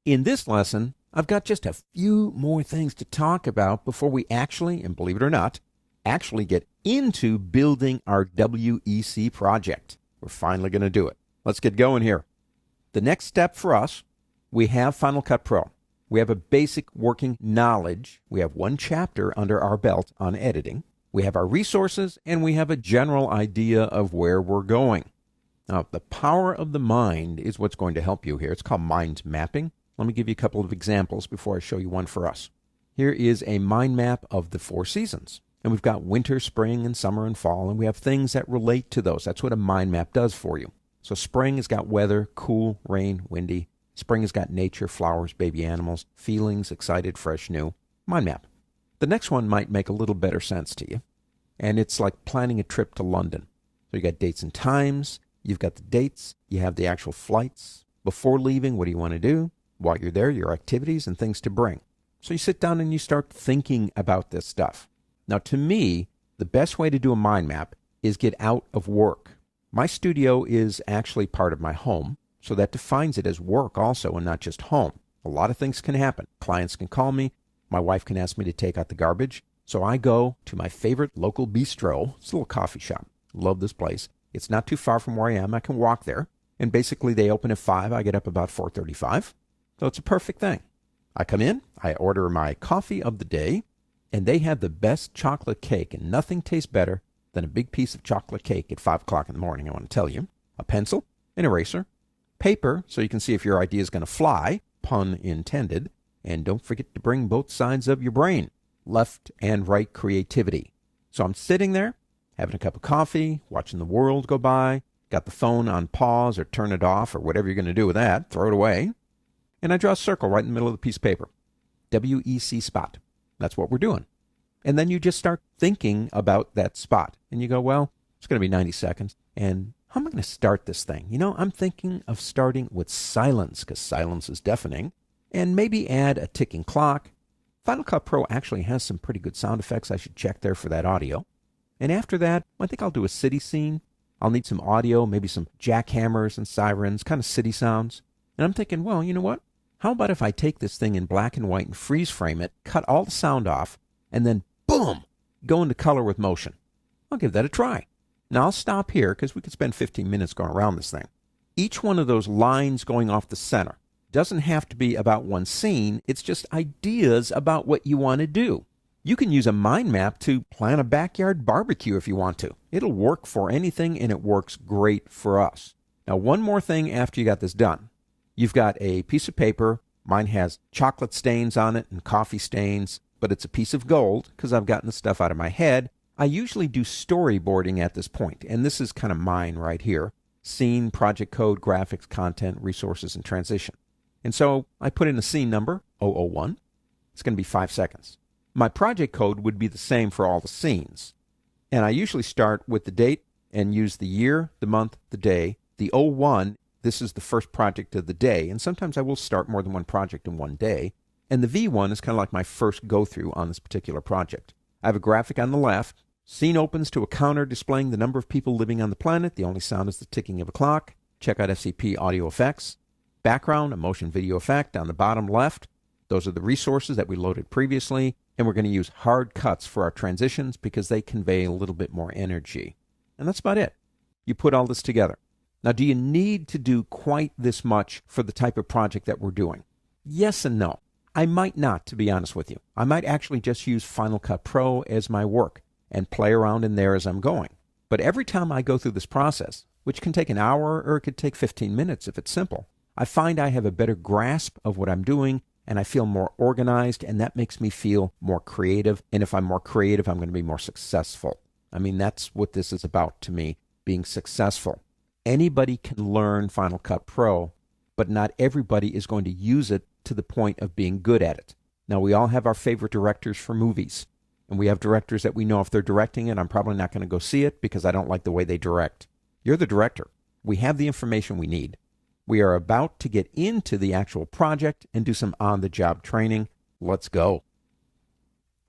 In this lesson, I've got just a few more things to talk about before we actually, and believe it or not, actually get into building our WEC project. We're finally going to do it. Let's get going here. The next step for us, we have Final Cut Pro. We have a basic working knowledge. We have one chapter under our belt on editing. We have our resources, and we have a general idea of where we're going. Now, the power of the mind is what's going to help you here. It's called mind mapping. Let me give you a couple of examples before I show you one for us. Here is a mind map of the 4 seasons. And we've got winter, spring, and summer, and fall, and we have things that relate to those. That's what a mind map does for you. So spring has got weather, cool, rain, windy. Spring has got nature, flowers, baby animals, feelings, excited, fresh, new. Mind map. The next one might make a little better sense to you. And it's like planning a trip to London. So you got dates and times. You've got the dates. You have the actual flights. Before leaving, what do you want to do? While you're there, your activities and things to bring. So you sit down and you start thinking about this stuff. Now, to me, the best way to do a mind map is get out of work. My studio is actually part of my home. So that defines it as work also and not just home. A lot of things can happen. Clients can call me. My wife can ask me to take out the garbage. So I go to my favorite local bistro. It's a little coffee shop. Love this place. It's not too far from where I am. I can walk there. And basically they open at 5. I get up about 4:35. So it's a perfect thing. I come in. I order my coffee of the day. And they have the best chocolate cake. And nothing tastes better than a big piece of chocolate cake at 5 o'clock in the morning, I want to tell you. A pencil, an eraser, paper so you can see if your idea is going to fly, pun intended, and don't forget to bring both sides of your brain, left and right creativity. So I'm sitting there, having a cup of coffee, watching the world go by, got the phone on pause or turn it off or whatever you're going to do with that, throw it away, and I draw a circle right in the middle of the piece of paper. WEC spot. That's what we're doing. And then you just start thinking about that spot, and you go, well, it's going to be 90 seconds, and how am I going to start this thing? You know, I'm thinking of starting with silence, because silence is deafening, and maybe add a ticking clock. Final Cut Pro actually has some pretty good sound effects. I should check there for that audio. And after that, I think I'll do a city scene. I'll need some audio, maybe some jackhammers and sirens, kind of city sounds. And I'm thinking, well, you know what? How about if I take this thing in black and white and freeze frame it, cut all the sound off, and then, boom, go into color with motion? I'll give that a try. Now, I'll stop here because we could spend 15 minutes going around this thing. Each one of those lines going off the center doesn't have to be about one scene. It's just ideas about what you want to do. You can use a mind map to plan a backyard barbecue if you want to. It'll work for anything, and it works great for us. Now, one more thing after you got this done. You've got a piece of paper. Mine has chocolate stains on it and coffee stains, but it's a piece of gold because I've gotten the stuff out of my head. I usually do storyboarding at this point, and this is kind of mine right here. Scene, project code, graphics, content, resources, and transition. And so I put in a scene number, 001. It's going to be 5 seconds. My project code would be the same for all the scenes. And I usually start with the date and use the year, the month, the day. The 01, this is the first project of the day, and sometimes I will start more than one project in one day. And the V1 is kind of like my first go-through on this particular project. I have a graphic on the left. Scene opens to a counter displaying the number of people living on the planet. The only sound is the ticking of a clock. Check out FCP audio effects. Background, a motion video effect on the bottom left. Those are the resources that we loaded previously. And we're going to use hard cuts for our transitions because they convey a little bit more energy. And that's about it. You put all this together. Now, do you need to do quite this much for the type of project that we're doing? Yes and no. I might not, to be honest with you. I might actually just use Final Cut Pro as my work and play around in there as I'm going. But every time I go through this process, which can take an hour or it could take 15 minutes if it's simple, I find I have a better grasp of what I'm doing and I feel more organized, and that makes me feel more creative. And if I'm more creative, I'm going to be more successful. I mean, that's what this is about to me, being successful. Anybody can learn Final Cut Pro, but not everybody is going to use it to the point of being good at it. Now, we all have our favorite directors for movies, and we have directors that we know if they're directing it, I'm probably not going to go see it because I don't like the way they direct. You're the director. We have the information we need. We are about to get into the actual project and do some on-the-job training. Let's go.